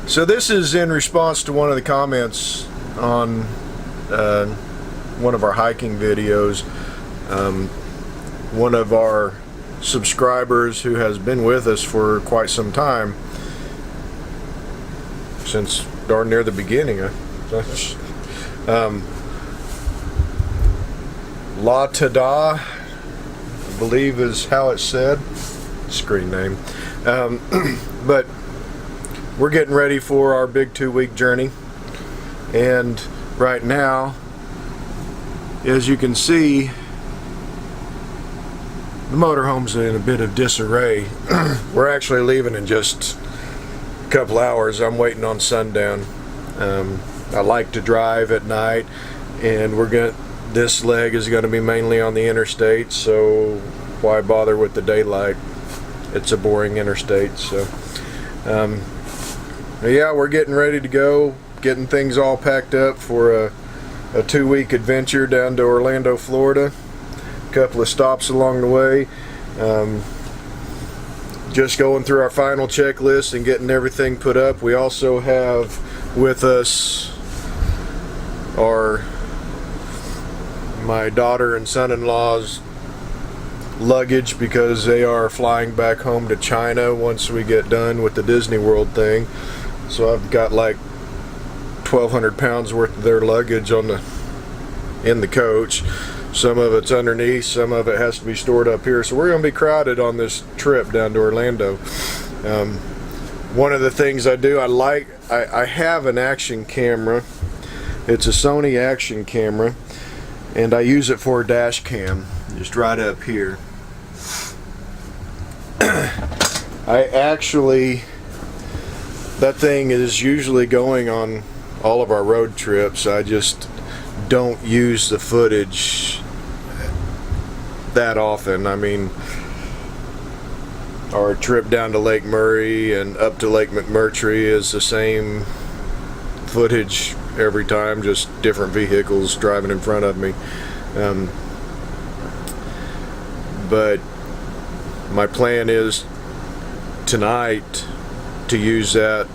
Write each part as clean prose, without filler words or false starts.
So this is in response to one of the comments on one of our hiking videos. One of our subscribers who has been with us for quite some time, since darn near the beginning, La Tada, I believe is how it's said, screen name. But we're getting ready for our big 2-week journey, and right now, as you can see, the motorhome's in a bit of disarray. We're actually leaving in just a couple hours. I'm waiting on sundown. I like to drive at night, and this leg is going to be mainly on the interstate, so why bother with the daylight? It's a boring interstate. So yeah, we're getting ready to go, getting things all packed up for a 2-week adventure down to Orlando, Florida. A couple of stops along the way. Just going through our final checklist and getting everything put up. We also have with us my daughter and son-in-law's luggage, because they are flying back home to China once we get done with the Disney World thing. So I've got like 1,200 pounds worth of their luggage in the coach. Some of it's underneath, some of it has to be stored up here. So we're going to be crowded on this trip down to Orlando. One of the things I do, I have an action camera. It's a Sony action camera, and I use it for a dash cam, just right up here. That thing is usually going on all of our road trips. I just don't use the footage that often. I mean, our trip down to Lake Murray and up to Lake McMurtry is the same footage every time, just different vehicles driving in front of me. But my plan is tonight to use that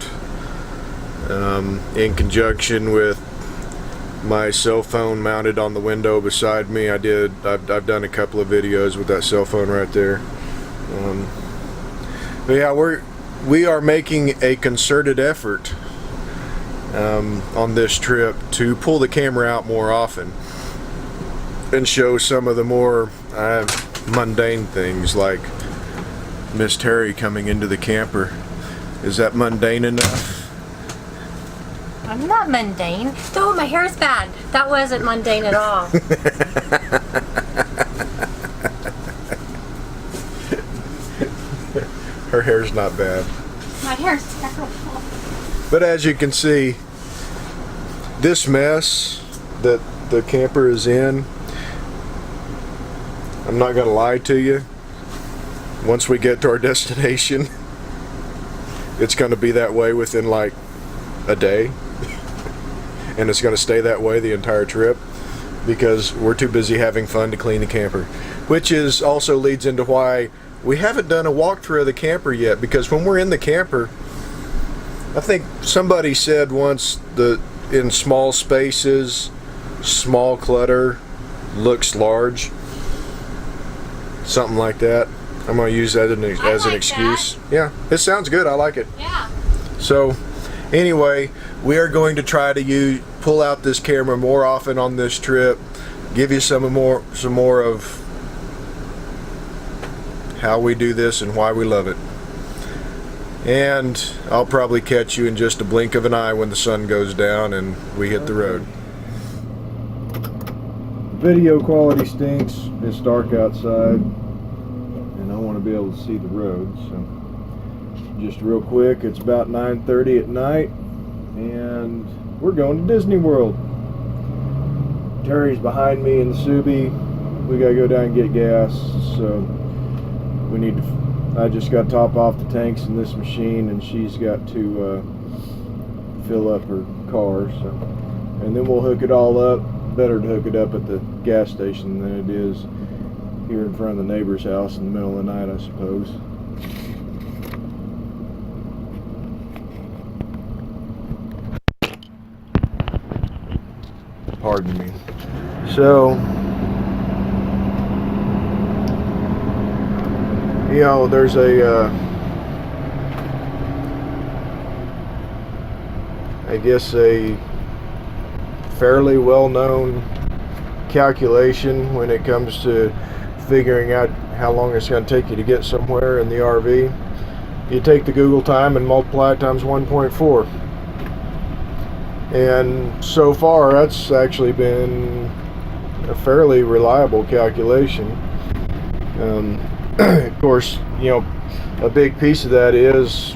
in conjunction with my cell phone mounted on the window beside me. I've done a couple of videos with that cell phone right there. But yeah, we are making a concerted effort on this trip to pull the camera out more often and show some of the more mundane things, like Miss Terry coming into the camper. Is that mundane enough? I'm not mundane. Oh, my hair's bad. That wasn't mundane at all. Her hair's not bad. My hair's terrible. But as you can see, this mess that the camper is in, I'm not going to lie to you, once we get to our destination, it's going to be that way within like a day. And it's going to stay that way the entire trip, because we're too busy having fun to clean the camper. Which also leads into why we haven't done a walkthrough of the camper yet, because when we're in the camper, I think somebody said once that in small spaces, small clutter looks large. Something like that. I'm going to use that as an excuse. That. Yeah, it sounds good. I like it. Yeah. So anyway, we are going to try to pull out this camera more often on this trip, give you some more of how we do this and why we love it. And I'll probably catch you in just a blink of an eye when the sun goes down and we hit the road. Video quality stinks. It's dark outside and I want to be able to see the road. So just real quick, it's about 9:30 at night and we're going to Disney World. Terry's behind me in the Subi. We gotta go down and get gas, so I just got to top off the tanks in this machine, and she's got to fill up her car. So, and then we'll hook it all up. Better to hook it up at the gas station than it is here in front of the neighbor's house in the middle of the night, I suppose. Pardon me. So, you know, there's I guess a fairly well-known calculation when it comes to figuring out how long it's going to take you to get somewhere in the RV. You take the Google time and multiply it times 1.4. And so far, that's actually been a fairly reliable calculation. Of course, you know, a big piece of that is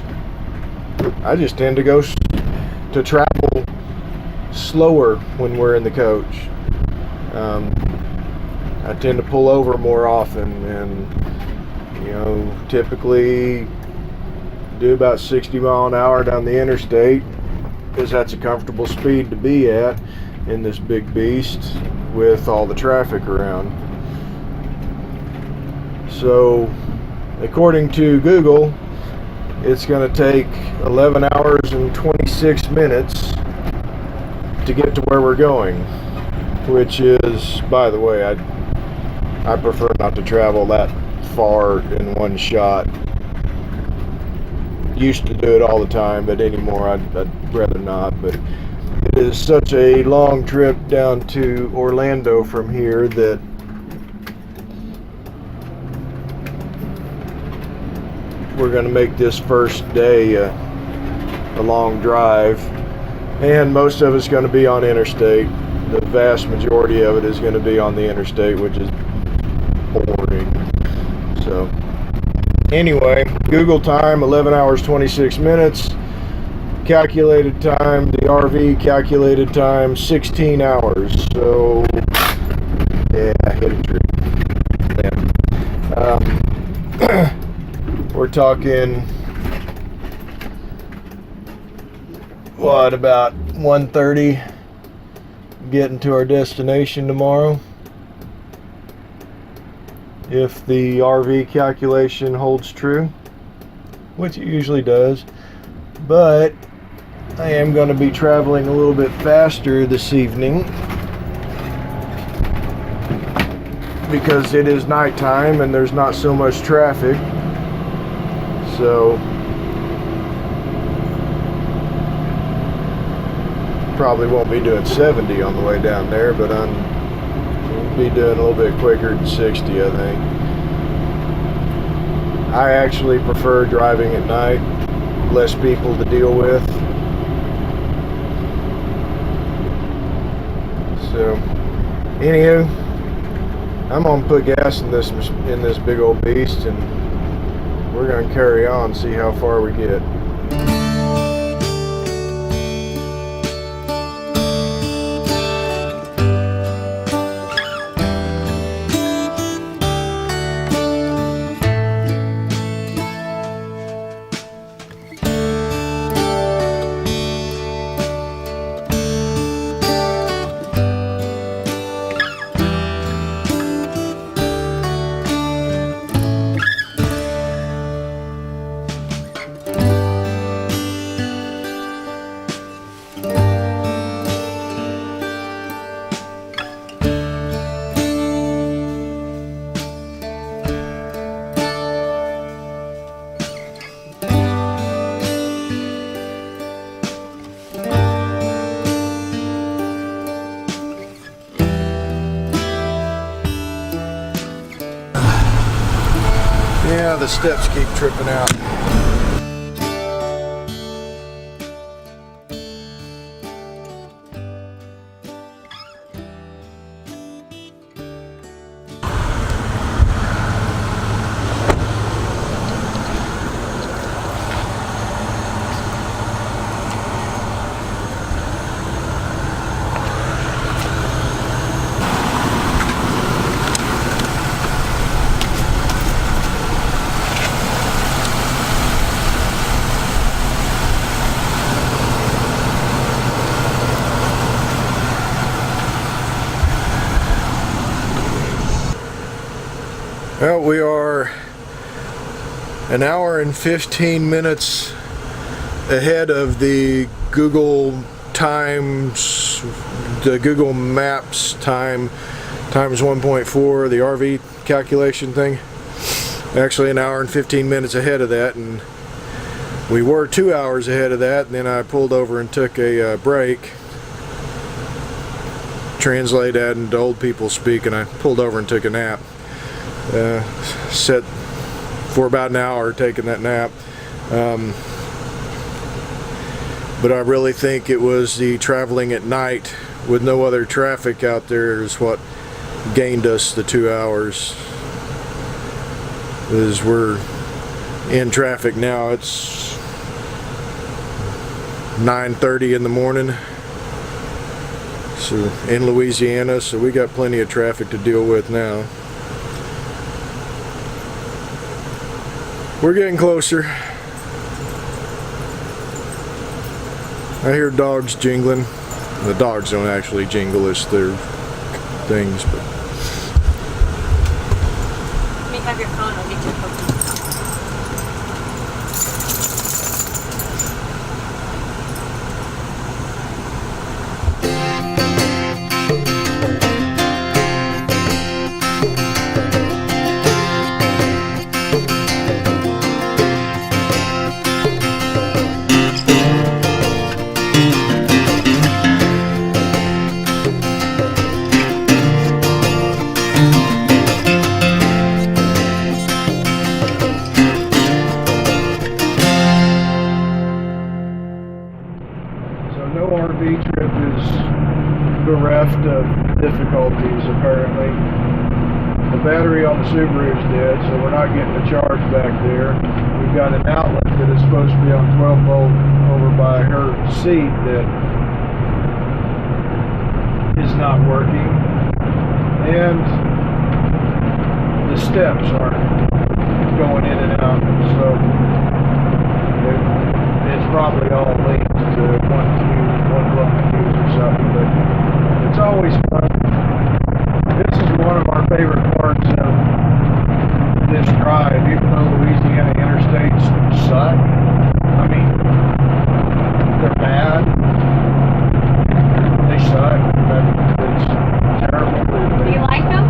I just tend to travel slower when we're in the coach. I tend to pull over more often, and you know, typically do about 60 mile an hour down the interstate, because that's a comfortable speed to be at in this big beast with all the traffic around. So according to Google, it's going to take 11 hours and 26 minutes to get to where we're going, which is, by the way, I prefer not to travel that far in one shot. Used to do it all the time, but anymore I'd rather not. But it is such a long trip down to Orlando from here that we're going to make this first day a long drive, and most of it's going to be on interstate. The vast majority of it is going to be on the interstate, which is boring. So anyway, Google time 11 hours 26 minutes, calculated time, the RV calculated time 16 hours. So yeah, I hit a tree. Yeah. We're talking what, about 1:30 getting to our destination tomorrow, if the RV calculation holds true, which it usually does. But I am going to be traveling a little bit faster this evening because it is nighttime and there's not so much traffic. So probably won't be doing 70 on the way down there, but I'll be doing a little bit quicker than 60, I think. I actually prefer driving at night, less people to deal with. So anywho, I'm gonna put gas in this big old beast, and we're gonna carry on, see how far we get. Yeah, the steps keep tripping out. Well, we are an hour and 15 minutes ahead of the Google Times the Google Maps time times 1.4, the RV calculation thing. Actually an hour and 15 minutes ahead of that, and we were 2 hours ahead of that, and then I pulled over and took a break. Translate that into old people speak, and I pulled over and took a nap. Sat for about an hour taking that nap. But I really think it was the traveling at night with no other traffic out there is what gained us the 2 hours. As we're in traffic now, it's 9:30 in the morning. So in Louisiana, so we got plenty of traffic to deal with now. We're getting closer. I hear dogs jingling. The dogs don't actually jingle, it's their things. But Let me have your phone, I'll get you a cookie. no RV trip is bereft of difficulties, apparently. The battery on the Subaru is dead, so we're not getting a charge back there. We've got an outlet that is supposed to be on 12 volt over by her seat that is not working. And the steps aren't going in and out, so it's probably all linked to one blown fuse or something, but it's always fun. This is one of our favorite parts of this drive, even though Louisiana interstates suck. I mean, they're bad. They suck. It's terrible. Do you like them?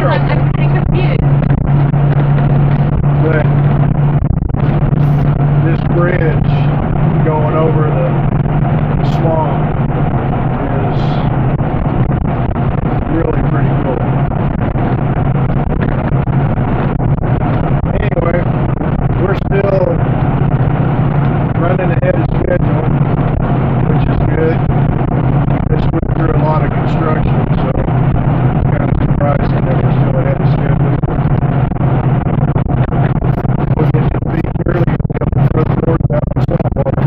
I'm kind of confused. But this bridge going over the swamp is really pretty cool. Anyway, we're still running ahead of schedule, which is good. This went through a lot of construction, so it's kind of surprising that we're still ahead of schedule. We'll get to the beach early and be able to throw the board out in saltwater.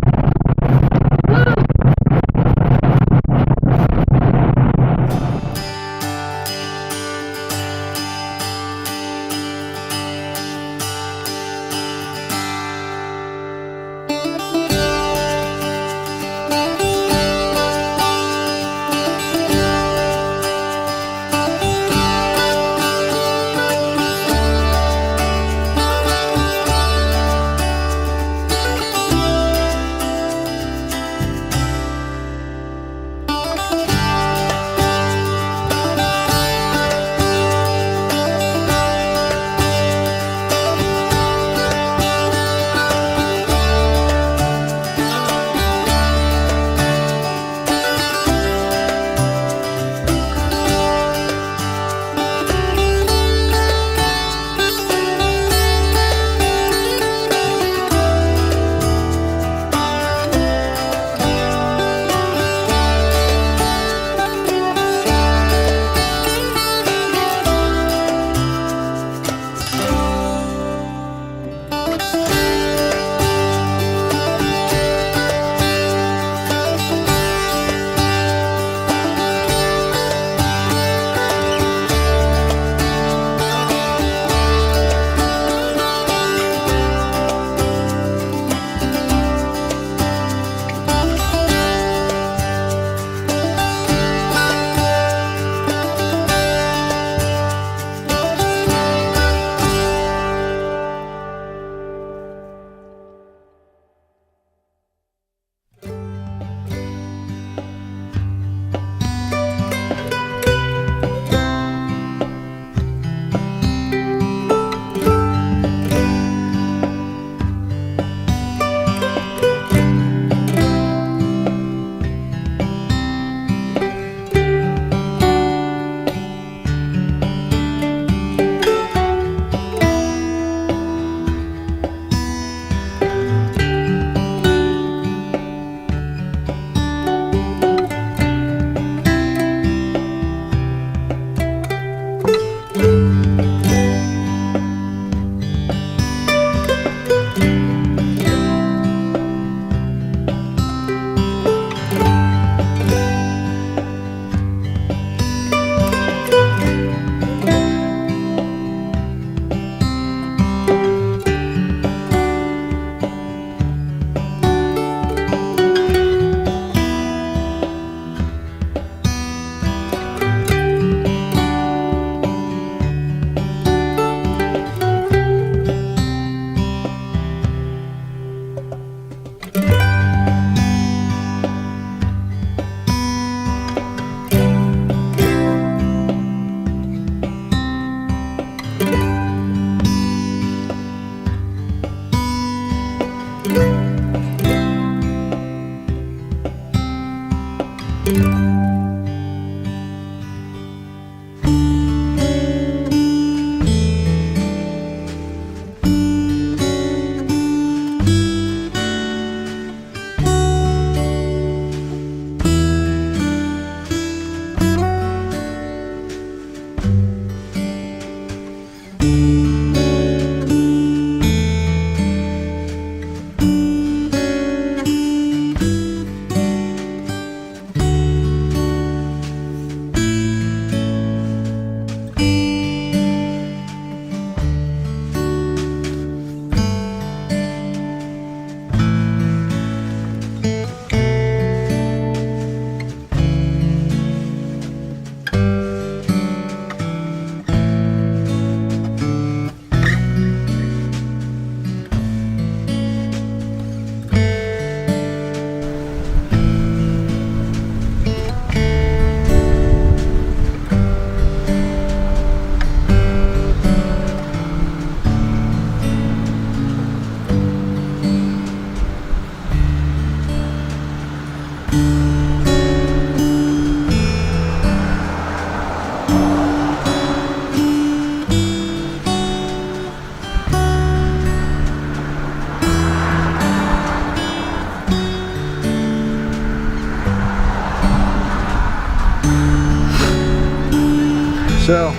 So,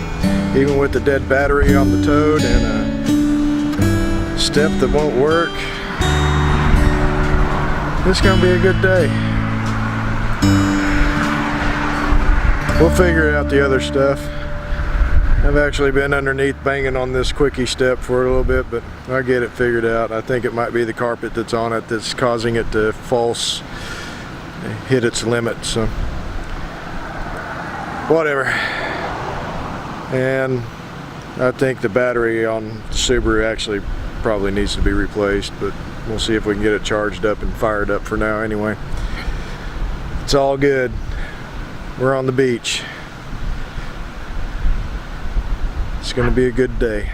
even with the dead battery on the Toad and a step that won't work, it's gonna be a good day. We'll figure out the other stuff. I've actually been underneath banging on this quickie step for a little bit, but I'll get it figured out. I think it might be the carpet that's on it that's causing it to hit its limit, so whatever. And I think the battery on Subaru actually probably needs to be replaced, but we'll see if we can get it charged up and fired up for now anyway. It's all good. We're on the beach. It's gonna be a good day.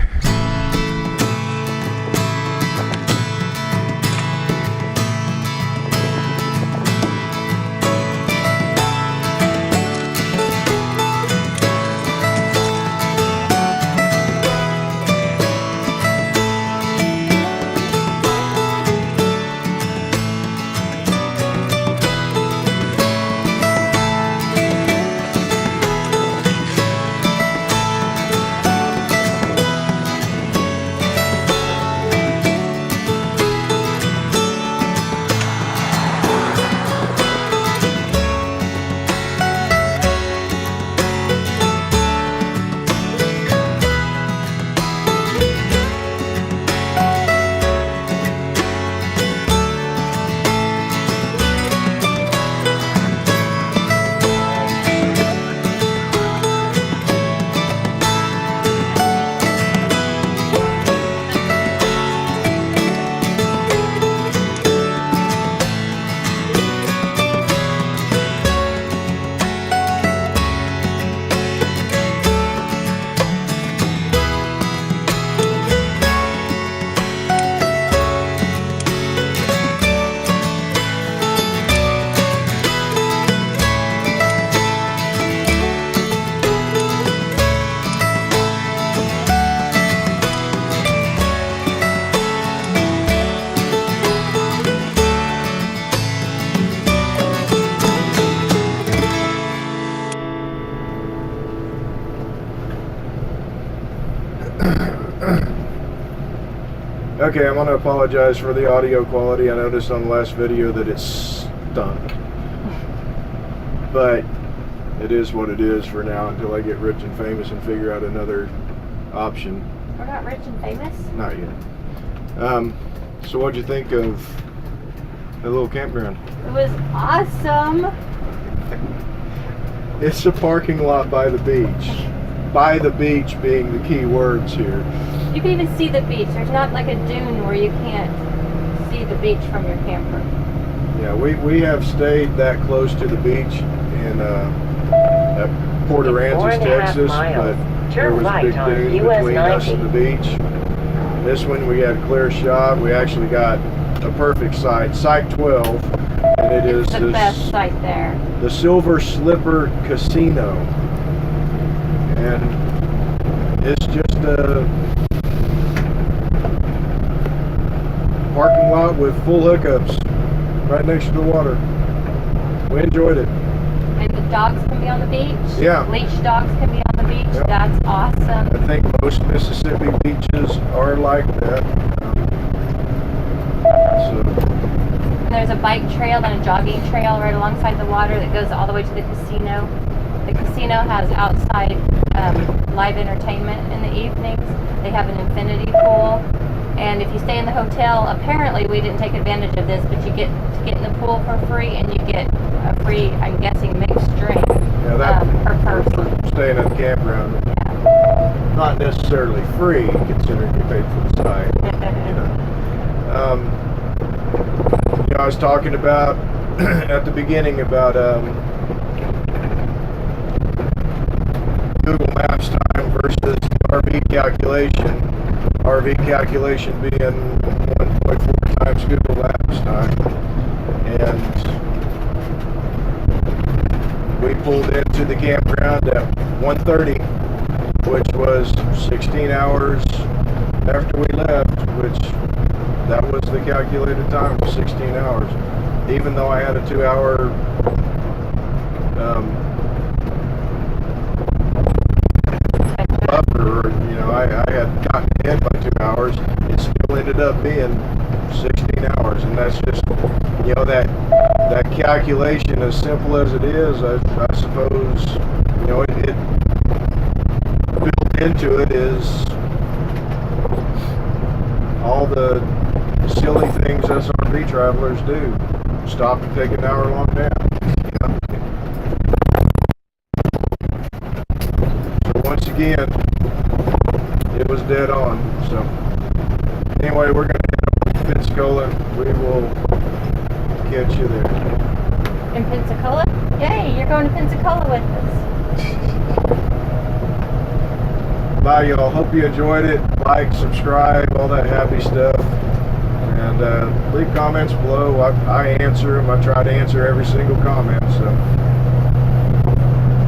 Okay, I'm going to apologize for the audio quality. I noticed on the last video that it stunk. But it is what it is for now until I get rich and famous and figure out another option. We're not rich and famous? Not yet. So what'd you think of the little campground? It was awesome. It's a parking lot by the beach. By the beach being the key words here. You can even see the beach. There's not like a dune where you can't see the beach from your camper. Yeah, we have stayed that close to the beach in at Port Aransas, Texas, but there was a big dune between us and the beach. This one we had a clear shot. We actually got a perfect site, Site 12, and it is the best site there. The Silver Slipper Casino, and it's just a parking lot with full hookups right next to the water. We enjoyed it. And the dogs can be on the beach. Yeah. Leash dogs can be on the beach. Yeah. That's awesome. I think most Mississippi beaches are like that. And there's a bike trail and a jogging trail right alongside the water that goes all the way to the casino. The casino has outside live entertainment in the evenings. They have an infinity pool. And if you stay in the hotel, apparently we didn't take advantage of this, but you get to get in the pool for free, and you get a free, I'm guessing, mixed drink per person. Staying at the campground. Yeah. Not necessarily free, considering you paid for the site. I was talking about at the beginning about Google Maps time versus RV calculation. RV calculation being 1.4 times Google Maps time. And we pulled into the campground at 1:30, which was 16 hours after we left, which that was the calculated time, was 16 hours. Even though I had a 2-hour or I had gotten in by 2 hours, it still ended up being 16 hours, and that's just that calculation, as simple as it is. I suppose it built into it is all the silly things SRV travelers do. Stop and take an hour-long nap. So once again, it was dead on. So anyway, we're going to head over to Pensacola. We will catch you there. In Pensacola? Yay, you're going to Pensacola with us. Bye, y'all. Hope you enjoyed it. Like, subscribe, all that happy stuff. And leave comments below. I answer them. I try to answer every single comment. So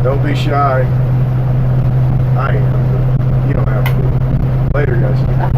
don't be shy. I am, but you don't have to. Later, guys.